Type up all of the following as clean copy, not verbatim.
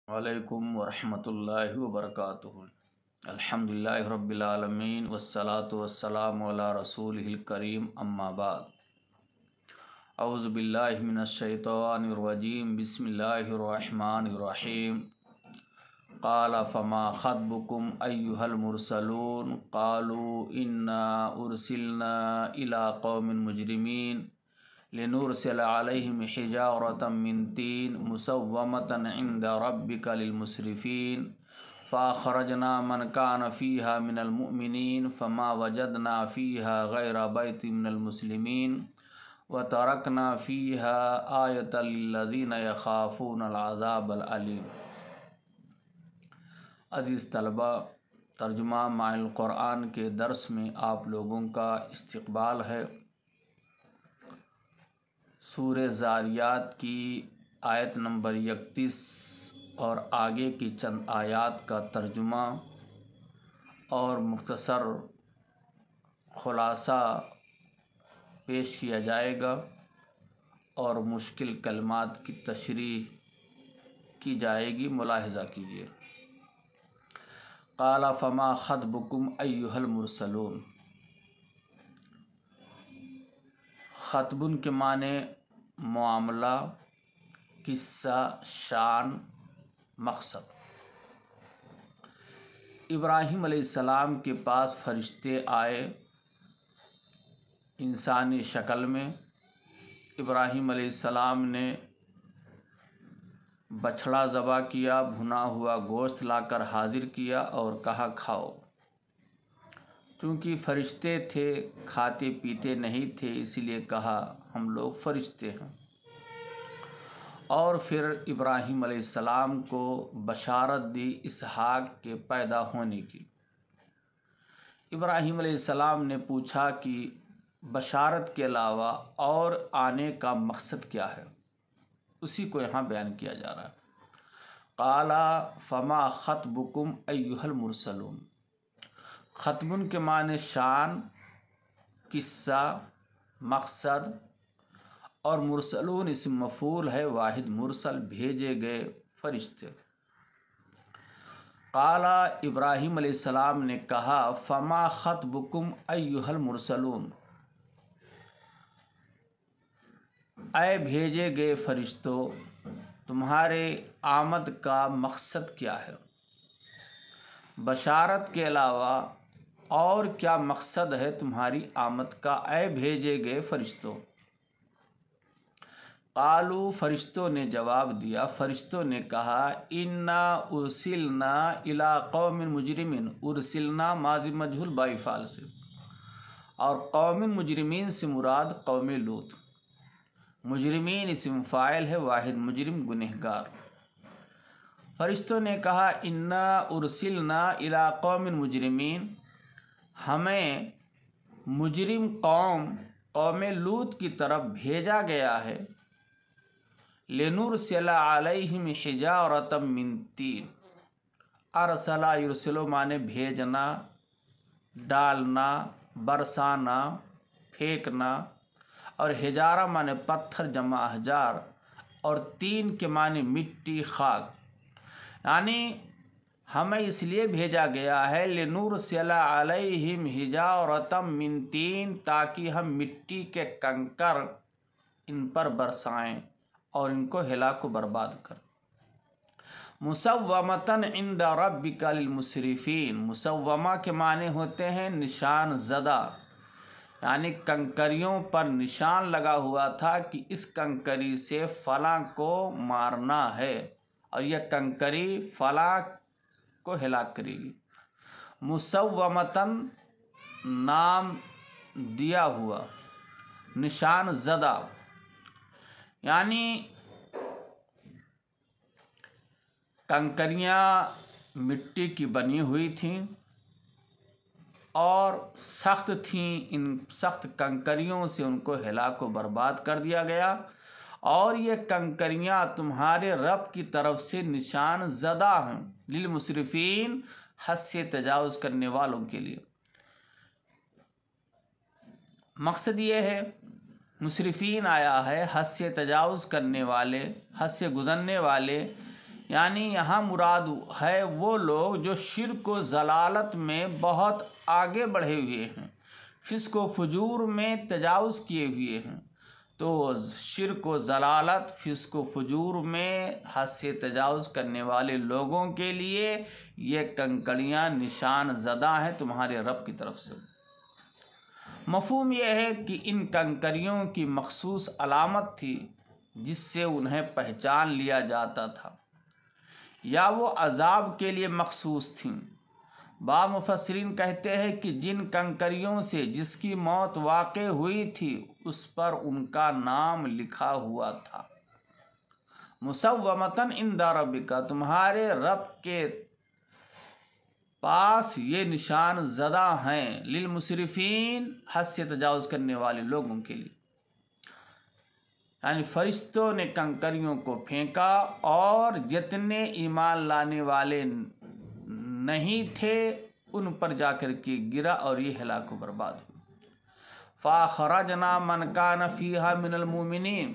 وعلیکم ورحمۃ اللہ وبرکاتہ۔ الحمدللہ رب العالمین والصلاة والسلام علی رسولہ الکریم، اما بعد۔ اعوذ باللہ من الشیطان الرجیم، بسم اللہ الرحمن الرحیم۔ قال فما خطبکم ایھا المرسلون قالوا انا ارسلنا الی قوم مجرمین لنرسل علیہم حجارۃ من طین مسومۃ عند ربک للمسرفین فاخرجنا من کان فیہا من المؤمنین فما وجدنا فیہا غیر بیت من المسلمین وترکنا فیہا آیۃ للذین یخافون العذاب العلیم۔ عزیز طلبہ، ترجمہ معنی القرآن کے درس میں آپ لوگوں کا استقبال ہے۔ سورہ زاریات کی آیت نمبر 31 اور آگے کی چند آیات کا ترجمہ اور مختصر خلاصہ پیش کیا جائے گا اور مشکل کلمات کی تشریح کی جائے گی، ملاحظہ کیجیے۔ قال فما خطبکم ایھا المرسلون۔ خطبن کے معنی معاملہ، قصہ، شان، مقصد۔ ابراہیم علیہ السلام کے پاس فرشتے آئے انسانی شکل میں۔ ابراہیم علیہ السلام نے بچھڑا ذبح کیا، بھنا ہوا گوشت لا کر حاضر کیا اور کہا کھاؤ۔ چونکہ فرشتے تھے، کھاتے پیتے نہیں تھے، اسی لیے کہا ہم لوگ فرشتے ہیں۔ اور پھر ابراہیم علیہ السلام کو بشارت دی اسحاق کے پیدا ہونے کی۔ ابراہیم علیہ السلام نے پوچھا کہ بشارت کے علاوہ اور آنے کا مقصد کیا ہے، اسی کو یہاں بیان کیا جا رہا ہے۔ قال فما خطبکم ایھا المرسلون۔ خطبن کے معنی شان، قصہ، مقصد، اور مرسلون اسم مفعول ہے، واحد مرسل، بھیجے گئے فرشتے۔ قال ابراہیم علیہ السلام نے کہا فما خطبکم ایھا المرسلون، اے بھیجے گئے فرشتوں، تمہارے آمد کا مقصد کیا ہے؟ بشارت کے علاوہ اور کیا مقصد ہے تمہاری آمد کا، اے بھیجے گئے فرشتوں؟ قالوا، فرشتوں نے جواب دیا، فرشتوں نے کہا انا ارسلنا الی قوم مجرمین۔ ارسلنا ماضی مجہول با افعال سے، اور قوم مجرمین سے مراد قوم لوط۔ مجرمین اسم فاعل ہے، واحد مجرم گنہگار۔ فرشتوں نے کہا انا ارسلنا الی قوم مجرمین، ہمیں مجرم قوم لوط کی طرف بھیجا گیا ہے۔ لنرسل علیہم حجارۃ من طین۔ ارسل یرسل معنی بھیجنا، ڈالنا، برسانا، پھینکنا، اور حجارہ معنی پتھر جمع احجار، اور طین کے معنی مٹی، خاک۔ یعنی ہمیں اس لیے بھیجا گیا ہے لنرسل علیہم حجارۃ من طین، تاکہ ہم مٹی کے کنکر ان پر برسائیں اور ان کو ہلاک و برباد کریں۔ مسومۃ عند ربک للمسرفین۔ مسومہ کے معنی ہوتے ہیں نشان زدہ، یعنی کنکریوں پر نشان لگا ہوا تھا کہ اس کنکری سے فلاں کو مارنا ہے اور یہ کنکری فلاں کو ہلاک کرے گی۔ مسومتاً نام دیا ہوا، نشان زدہ، یعنی کنکریاں مٹی کی بنی ہوئی تھیں اور سخت تھیں، ان سخت کنکریوں سے ان کو ہلاک و برباد کر دیا گیا، اور یہ کنکریاں تمہارے رب کی طرف سے نشان زدہ ہیں، للمسرفین، حد سے تجاوز کرنے والوں کے لیے۔ مقصد یہ ہے، مسرفین آیا ہے حد سے تجاوز کرنے والے، حد سے گزرنے والے، یعنی یہاں مراد ہے وہ لوگ جو شرک و ضلالت میں بہت آگے بڑھے ہوئے ہیں، فسق و فجور میں تجاوز کیے ہوئے ہیں۔ تو شرک و ضلالت، فسق و فجور میں حد سے تجاوز کرنے والے لوگوں کے لیے یہ کنکریاں نشان زدہ ہیں تمہارے رب کی طرف سے۔ مفہوم یہ ہے کہ ان کنکریوں کی مخصوص علامت تھی جس سے انہیں پہچان لیا جاتا تھا، یا وہ عذاب کے لیے مخصوص تھیں۔ بعض مفسرین کہتے ہیں کہ جن کنکریوں سے جس کی موت واقع ہوئی تھی اس پر ان کا نام لکھا ہوا تھا۔ مسومتاً عند ربک، تمہارے رب کے پاس یہ نشان زدہ ہیں، للمسرفین، حد سے تجاوز کرنے والے لوگوں کے لیے۔ یعنی فرشتوں نے کنکریوں کو پھینکا اور جتنے ایمان لانے والے نہیں تھے ان پر جا کر کے گرا اور یہ ہلاک و برباد ہوئی۔ فَأَخْرَجْنَا مَنْ كَانَ فِيهَا مِنَ الْمُؤْمِنِينَ،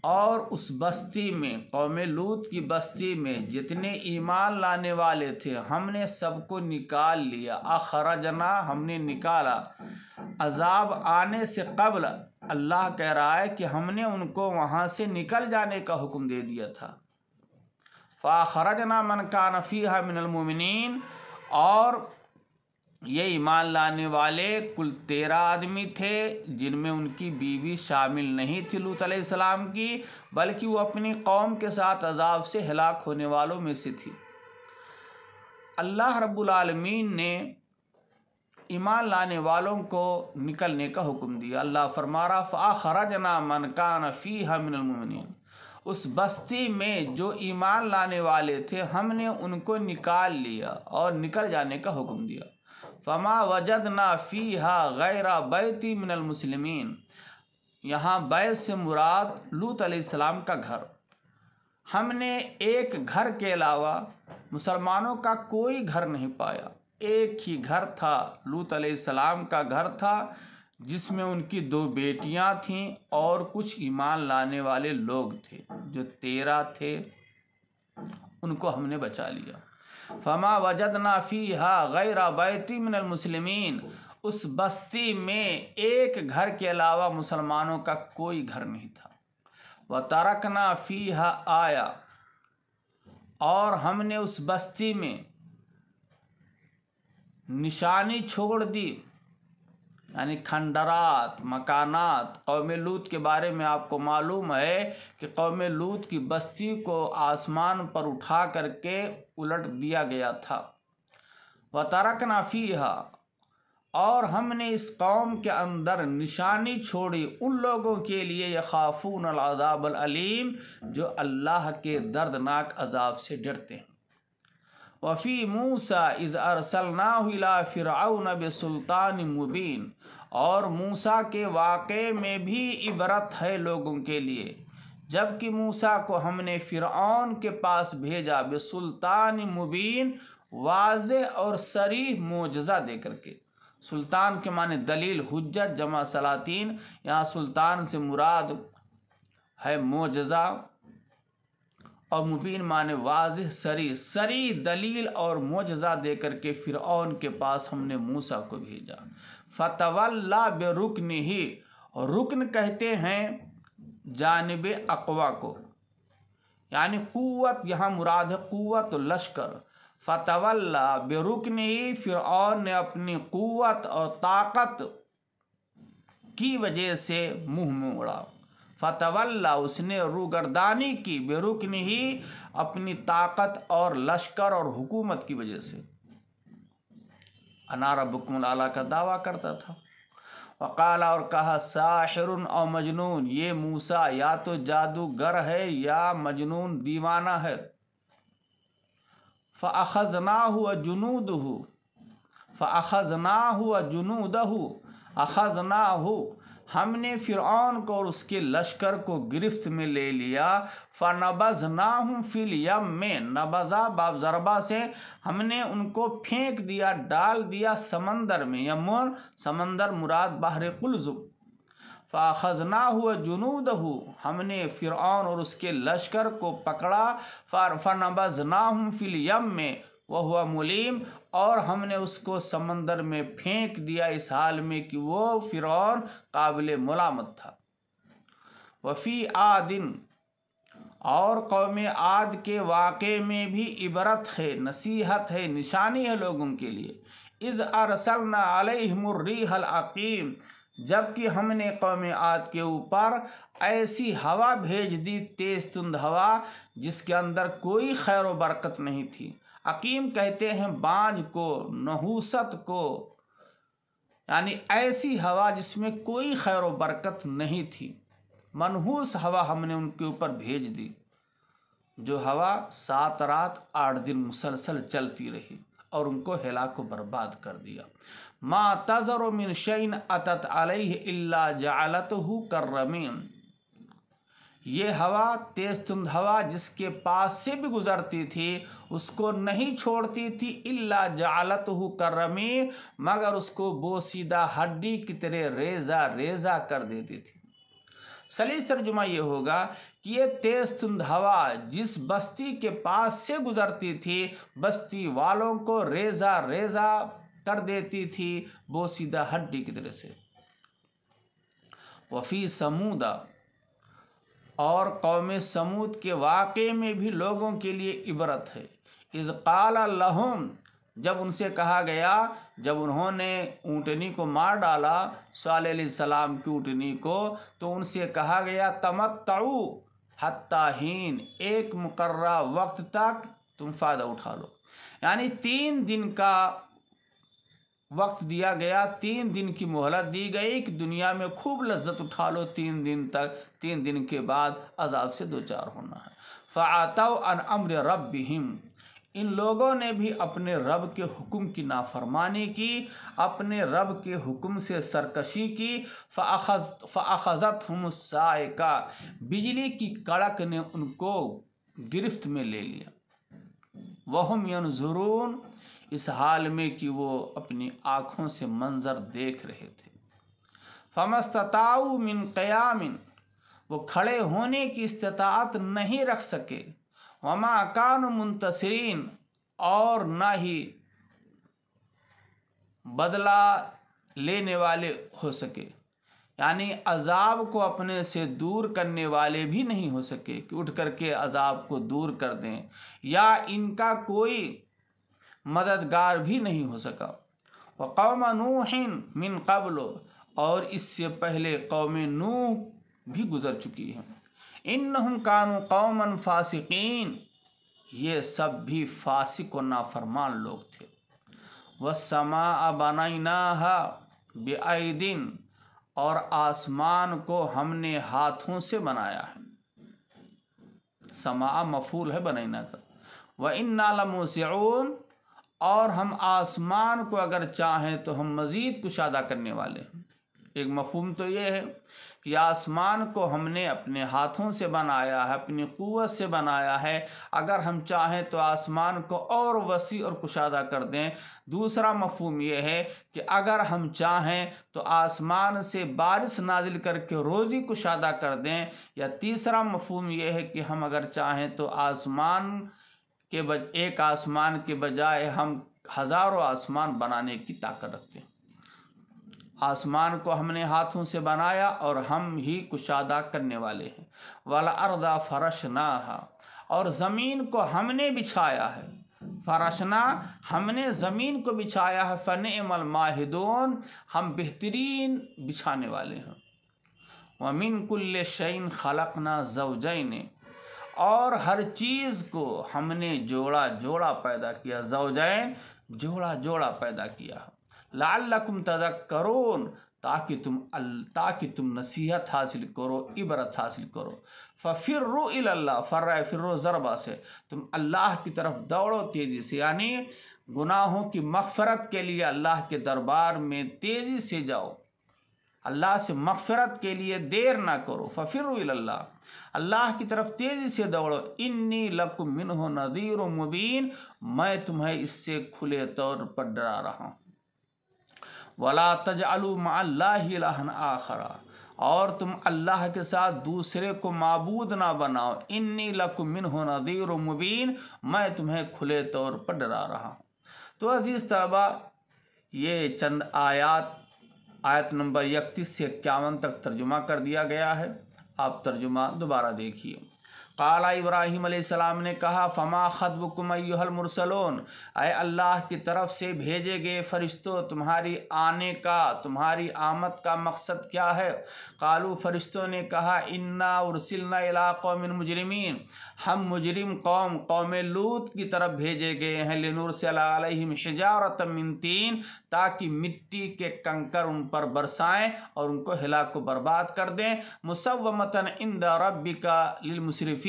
اور اس بستی میں، قوم لوط کی بستی میں جتنے ایمان لانے والے تھے ہم نے سب کو نکال لیا۔ اخرجنا، ہم نے نکالا، عذاب آنے سے قبل اللہ کہہ رہا ہے کہ ہم نے ان کو وہاں سے نکل جانے کا حکم دے دیا تھا۔ فَأَخْرَجْنَا مَنْ كَانَ فِيهَا مِنَ الْمُؤْمِنِينَ، اور یہ ایمان لانے والے کل 13 آدمی تھے جن میں ان کی بیوی شامل نہیں تھی لوط علیہ السلام کی، بلکہ وہ اپنی قوم کے ساتھ عذاب سے ہلاک ہونے والوں میں سے تھی۔ اللہ رب العالمین نے ایمان لانے والوں کو نکلنے کا حکم دیا۔ اللہ فرما رہا فَأَخْرَجْنَا مَنْ كَانَ فِيهَا مِنَ الْمُؤْمِنِينَ، اس بستی میں جو ایمان لانے والے تھے ہم نے ان کو نکال لیا اور نکل جانے کا حکم دیا۔ فَمَا وَجَدْنَا فِيهَا غَيْرَ بَيْتٍ مِّنَ الْمُسْلِمِينَ، یہاں بیت سے مراد لوط علیہ السلام کا گھر، ہم نے ایک گھر کے علاوہ مسلمانوں کا کوئی گھر نہیں پایا۔ ایک ہی گھر تھا، لوط علیہ السلام کا گھر تھا جس میں ان کی 2 بیٹیاں تھیں اور کچھ ایمان لانے والے لوگ تھے جو 13 تھے، ان کو ہم نے بچا لیا۔ فما وجدنا فیہا غیر بیت من المسلمین، اس بستی میں ایک گھر کے علاوہ مسلمانوں کا کوئی گھر نہیں تھا۔ وترکنا فیہا آیا، اور ہم نے اس بستی میں نشانی چھوڑ دی، یعنی کھنڈرات، مکانات۔ قوم لوط کے بارے میں آپ کو معلوم ہے کہ قوم لوط کی بستی کو آسمان پر اٹھا کر کے الٹ دیا گیا تھا۔ وَتَرَكْنَا فِيهَا، اور ہم نے اس قوم کے اندر نشانی چھوڑی ان لوگوں کے لیے یخافون العذاب العلیم، جو اللہ کے دردناک عذاب سے ڈرتے ہیں۔ وفی موسیٰ اذ ارسلناہ الی فرعون بسلطان مبین، اور موسیٰ کے واقعے میں بھی عبرت ہے لوگوں کے لیے جب کہ موسیٰ کو ہم نے فرعون کے پاس بھیجا بسلطان مبین، واضح اور صریح معجزہ دے کر کے۔ سلطان کے معنی دلیل، حجت جمع سلاطین، یہاں سلطان سے مراد ہے معجزہ، اور مبین معنی واضح، صریح دلیل اور معجزہ دے کر کے فرعون کے پاس ہم نے موسیٰ کو بھیجا۔ فتولا برکنہ، اور رکن کہتے ہیں جانب اقوا کو، یعنی قوت، یہاں مراد ہے قوت و لشکر۔ فتولا برکنہ، فرعون نے اپنی قوت اور طاقت کی وجہ سے منہ موڑا۔ فتولا، اس نے روگردانی کی، برکنہ، اپنی طاقت اور لشکر اور حکومت کی وجہ سے۔ انا ربکم الاعلیٰ کا دعویٰ کرتا تھا۔ وقال، اور کہا، ساحر او مجنون، یہ موسیٰ یا تو جادوگر ہے یا مجنون دیوانہ ہے۔ فأخذناہ وجنودہ، اخذناہ، ہم نے فرعون کو اور اس کے لشکر کو گرفت میں لے لیا۔ فنبذناہم فی الیم، میں نبذا باب ضربہ سے ہم نے ان کو پھینک دیا، ڈال دیا سمندر میں۔ یمون سمندر مراد بحر قلزم۔ فَأَخَذْنَاهُ وَجُنُودَهُ، ہم نے فرعون اور اس کے لشکر کو پکڑا، فَنَبَذْنَاهُمْ فِي الْيَمِّ وَهُوَ مُلِيمٌ، اور ہم نے اس کو سمندر میں پھینک دیا اس حال میں کہ وہ فرعون قابل ملامت تھا۔ وفی عادٍ، اور قوم عاد کے واقعے میں بھی عبرت ہے، نصیحت ہے، نشانی ہے لوگوں کے لیے۔ اذ ارسلنا علیہم الریح العقیم، جبکہ ہم نے قوم عاد کے اوپر ایسی ہوا بھیج دی، تیز تند ہوا جس کے اندر کوئی خیر و برکت نہیں تھی۔ عقیم کہتے ہیں بانجھ کو، نحوست کو، یعنی ایسی ہوا جس میں کوئی خیر و برکت نہیں تھی، منحوس ہوا ہم نے ان کے اوپر بھیج دی، جو ہوا 7 رات 8 دن مسلسل چلتی رہی اور ان کو ہلاک و برباد کر دیا۔ ما تذر من شیء اتت علیہ الا جعلته کالرمیم، یہ ہوا، تیز تند ہوا جس کے پاس سے بھی گزرتی تھی اس کو نہیں چھوڑتی تھی، الا جعلته کالرمیم، مگر اس کو بوسیدہ ہڈی کی طرح ریزہ ریزہ کر دیتی تھی۔ سلیس ترجمہ یہ ہوگا کہ یہ تیز تند ہوا جس بستی کے پاس سے گزرتی تھی، بستی والوں کو ریزہ ریزہ کر دیتی تھی، بوسیدہ ہڈی کی طرح سے۔ وفی سمود، اور قوم سمود کے واقعے میں بھی لوگوں کے لیے عبرت ہے۔ اذ قال لہم، جب ان سے کہا گیا، جب انہوں نے اونٹنی کو مار ڈالا، صالح علیہ السلام کی اونٹنی کو، تو ان سے کہا گیا تمتعوا حتی حین، ایک مقررہ وقت تک تم فائدہ اٹھا لو، یعنی 3 دن کا وقت دیا گیا، 3 دن کی مہلت دی گئی کہ دنیا میں خوب لذت اٹھا لو 3 دن تک، 3 دن کے بعد عذاب سے دوچار ہونا ہے۔ فَعَتَوْا عَنْ أَمْرِ رَبِّهِمْ، ان لوگوں نے بھی اپنے رب کے حکم کی نافرمانی کی، اپنے رب کے حکم سے سرکشی کی۔ فَأَخَذَتْهُمُ الصَّاعِقَةُ، بجلی کی کڑک نے ان کو گرفت میں لے لیا۔ وَهُمْ يَنْظُرُونَ، اس حال میں کہ وہ اپنی آنکھوں سے منظر دیکھ رہے تھے۔ فَمَا اسْتَطَاعُوا مِنْ قِيَامٍ، وہ کھڑے ہونے کی استطاعت نہیں رکھ سکے۔ وَمَا كَانُوا مُنْتَصِرِينَ، اور نہ ہی بدلہ لینے والے ہو سکے، یعنی عذاب کو اپنے سے دور کرنے والے بھی نہیں ہو سکے کہ اٹھ کر کے عذاب کو دور کر دیں، یا ان کا کوئی مددگار بھی نہیں ہو سکا۔ وقوم نوح من قبل، اور اس سے پہلے قوم نوح بھی گزر چکی ہے۔ انہم کانوا قوما فاسقین، یہ سب بھی فاسق و نافرمان لوگ تھے۔ والسماء بنیناها بأید، اور آسمان کو ہم نے ہاتھوں سے بنایا ہے۔ سماء مفعول ہے بنینا کا۔ وإنا لموسعون، اور ہم آسمان کو اگر چاہیں تو ہم مزید کشادہ کرنے والے ہیں۔ ایک مفہوم تو یہ ہے کہ آسمان کو ہم نے اپنے ہاتھوں سے بنایا ہے، اپنی قوت سے بنایا ہے، اگر ہم چاہیں تو آسمان کو اور وسیع اور کشادہ کر دیں۔ دوسرا مفہوم یہ ہے کہ اگر ہم چاہیں تو آسمان سے بارش نازل کر کے روزی کشادہ کر دیں، یا تیسرا مفہوم یہ ہے کہ ہم اگر چاہیں تو ایک آسمان کے بجائے ہم ہزاروں آسمان بنانے کی طاقت رکھتے ہیں۔ آسمان کو ہم نے ہاتھوں سے بنایا اور ہم ہی کشادہ کرنے والے ہیں۔ وَالْأَرْضَ فَرَشْنَاهَا، اور زمین کو ہم نے بچھایا ہے۔ فرشنا، ہم نے زمین کو بچھایا ہے۔ فَنِعْمَ الْمَاهِدُونَ، ہم بہترین بچھانے والے ہیں۔ وَمِن كُلِّ شَيْءٍ خَلَقْنَا زَوْجَيْنِ، اور ہر چیز کو ہم نے جوڑا جوڑا پیدا کیا، زوجین جوڑا جوڑا پیدا کیا۔ لعلکم تذکرون، تاکہ تم نصیحت حاصل کرو، عبرت حاصل کرو۔ ففروا الی اللہ، فروا ضربہ سے، تم اللہ کی طرف دوڑو تیزی سے، یعنی گناہوں کی مغفرت کے لیے اللہ کے دربار میں تیزی سے جاؤ، اللہ سے مغفرت کے لیے دیر نہ کرو۔ ففروا الی اللہ، اللہ کی طرف تیزی سے دوڑو۔ انی لکم منہ نذیر مبین، میں تمہیں اس سے کھلے طور پر ڈرا رہا ہوں۔ ولا تجعلوا مع اللہ الہا آخر، اور تم اللہ کے ساتھ دوسرے کو معبود نہ بناؤ، انی لکم منہ نذیر مبین، میں تمہیں کھلے طور پر ڈرا رہا ہوں۔ تو عزیز طلبہ، یہ چند آیت نمبر 31 سے 51 تک ترجمہ کر دیا گیا ہے۔ آپ ترجمہ دوبارہ دیکھیے۔ قال ابراہیم علیہ السلام نے کہا، فما خطبکم ایھا المرسلون، اے اللہ کی طرف سے بھیجے گئے فرشتوں، تمہاری آنے کا، تمہاری آمد کا مقصد کیا ہے؟ قالوا، فرشتوں نے کہا، انا ارسلنا الی قوم مجرمین، ہم مجرم قوم لوط کی طرف بھیجے گئے ہیں، لنرسل علیہم حجارۃ من طین، تاکہ مٹی کے کنکر ان پر برسائیں اور ان کو ہلاک و برباد کر دیں، مسومۃ عند ربک للمسرفین،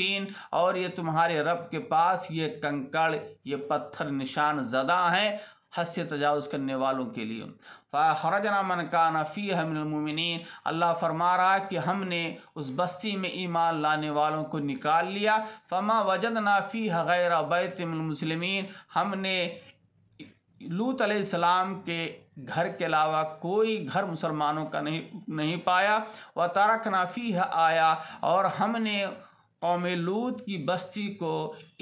اور یہ تمہارے رب کے پاس یہ کنکڑ، یہ پتھر نشان زدہ ہیں حد سے تجاوز کرنے والوں کے لیے۔ فَأَخْرَجْنَا مَنْ كَانَ فِيهَا مِنَ الْمُؤْمِنِينَ، اللہ فرما رہا کہ ہم نے اس بستی میں ایمان لانے والوں کو نکال لیا۔ فَمَا وَجَدْنَا فِيهَا غَيْرَ بَيْتٍ مِّنَ الْمُسْلِمِينَ، ہم نے لوط علیہ السلام کے گھر کے علاوہ کوئی گھر مسلمانوں کا نہیں پایا۔ وَتَرَكْنَا فِيهَا آیَةً، اور ہم نے قوم لوط کی بستی کو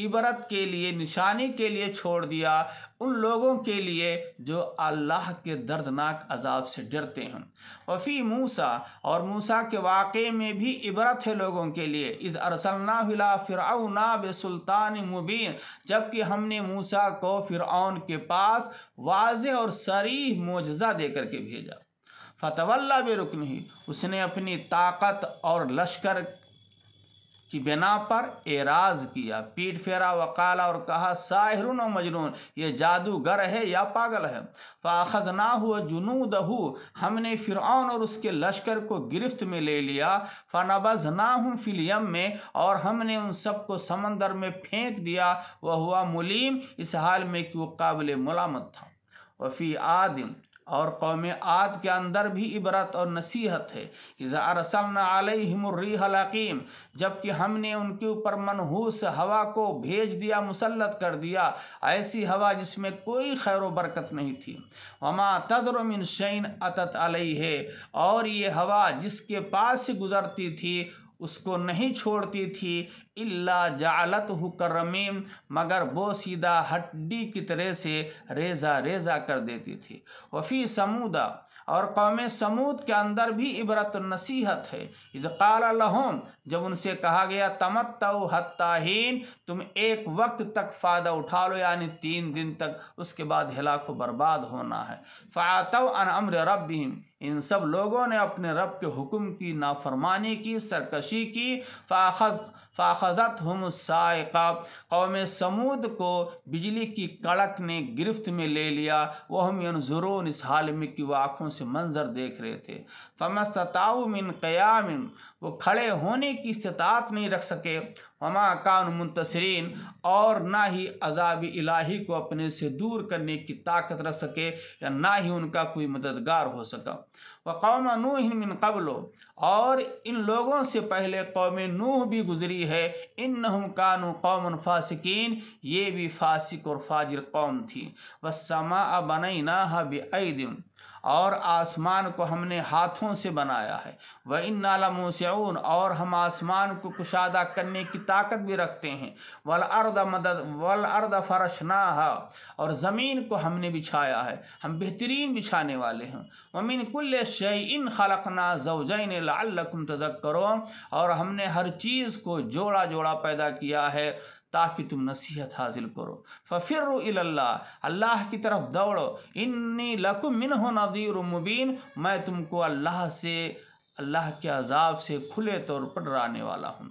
عبرت کے لیے، نشانی کے لیے چھوڑ دیا، ان لوگوں کے لیے جو اللہ کے دردناک عذاب سے ڈرتے ہیں۔ وفی موسیٰ، اور موسیٰ کے واقعے میں بھی عبرت ہے لوگوں کے لیے، اذ ارسلناہ الی فرعون بسلطان مبین، جبکہ ہم نے موسیٰ کو فرعون کے پاس واضح اور صریح معجزہ دے کر کے بھیجا۔ فتولی برکنہ، اس نے اپنی طاقت اور لشکر کی بنا پر اعراض کیا، پیٹ پھیرا، وقالا، اور کہا، ساحر و مجنون، یہ جادوگر ہے یا پاگل ہے۔ فاخذناہ وجنودہ، ہم نے فرعون اور اس کے لشکر کو گرفت میں لے لیا۔ فنبذناہم فی الیم، اور ہم نے ان سب کو سمندر میں پھینک دیا، وہو ملیم، اس حال میں کہ وہ قابل ملامت تھا۔ وفی عاد، اور قوم عاد کے اندر بھی عبرت اور نصیحت ہے، اذا ارسلنا علیہم الریح العقیم، جبکہ ہم نے ان کے اوپر منحوس ہوا کو بھیج دیا، مسلط کر دیا، ایسی ہوا جس میں کوئی خیر و برکت نہیں تھی۔ وما تذر من شیء اتت علیہ، اور یہ ہوا جس کے پاس سے گزرتی تھی اس کو نہیں چھوڑتی تھی، الا جعلتہ کرمیم، مگر بوسیدہ ہڈی کی طرح سے ریزہ ریزہ کر دیتی تھی۔ وفی سمودا، اور قوم سمود کے اندر بھی عبرت و نصیحت ہے، اذ قال لہم، جب ان سے کہا گیا، تمتعوا حتی حین، تم ایک وقت تک فائدہ اٹھا لو، یعنی 3 دن تک، اس کے بعد ہلاک و برباد ہونا ہے۔ فعتوا عن امر ربہم، ان سب لوگوں نے اپنے رب کے حکم کی نافرمانی کی، سرکشی کی۔ فاخذتہم الصاعقہ، قوم سمود کو بجلی کی کڑک نے گرفت میں لے لیا، وہم ینظرون، اس حال میں کہ وہ آنکھوں سے منظر دیکھ رہے تھے۔ فما استطاعوا من قیام، وہ کھڑے ہونے کی استطاعت نہیں رکھ سکے۔ وما کانوا منتصرین، اور نہ ہی عذاب الہی کو اپنے سے دور کرنے کی طاقت رکھ سکے، یا نہ ہی ان کا کوئی مددگار ہو سکا۔ وقوم نوح من قبل، اور ان لوگوں سے پہلے قوم نوح بھی گزری ہے، انہم کانوا قوم فاسقین، یہ بھی فاسق اور فاجر قوم تھی۔ والسماء بنیناہا بأید، اور آسمان کو ہم نے ہاتھوں سے بنایا ہے۔ وَإِنَّا لَمُوسِعُونَ، اور ہم آسمان کو کشادہ کرنے کی طاقت بھی رکھتے ہیں۔ وَالْأَرْضَ فَرَشْنَاهَا، اور زمین کو ہم نے بچھایا ہے، ہم بہترین بچھانے والے ہیں۔ وَمِن كُلِّ شَيْءٍ خَلَقْنَا زَوْجَيْنِ لَعَلَّكُمْ تَذَكَّرُونَ، اور ہم نے ہر چیز کو جوڑا جوڑا پیدا کیا ہے تاکہ تم نصیحت حاصل کرو۔ فَفِرُّوا إِلَى اللَّهِ، اللہ کی طرف دوڑو، إِنِّي لَكُمْ مِنْهُ نَذِيرٌ مُبِينٌ، میں تم کو اللہ کے عذاب سے کھلے طور پر ڈرانے والا ہوں۔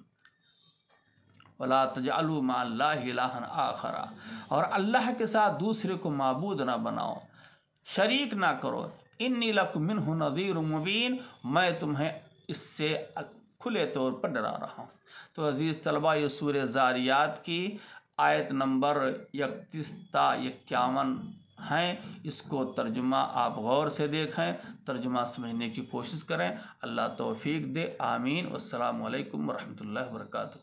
وَلَا تَجْعَلُوا مَعَ اللَّهِ إِلَٰهًا آخَرَ، اور اللہ کے ساتھ دوسرے کو معبود نہ بناؤ، شریک نہ کرو۔ إِنِّي لَكُمْ مِنْهُ نَذِيرٌ مُبِينٌ، میں تمہیں اس سے کھلے طور پر ڈرا رہا ہوں۔ تو عزیز طلبہ، یہ سورہ زاریات کی آیت نمبر 31 تا 51 ہیں، اس کو ترجمہ آپ غور سے دیکھیں، ترجمہ سمجھنے کی کوشش کریں۔ اللہ توفیق دے، آمین۔ والسلام علیکم ورحمۃ اللہ وبرکاتہ۔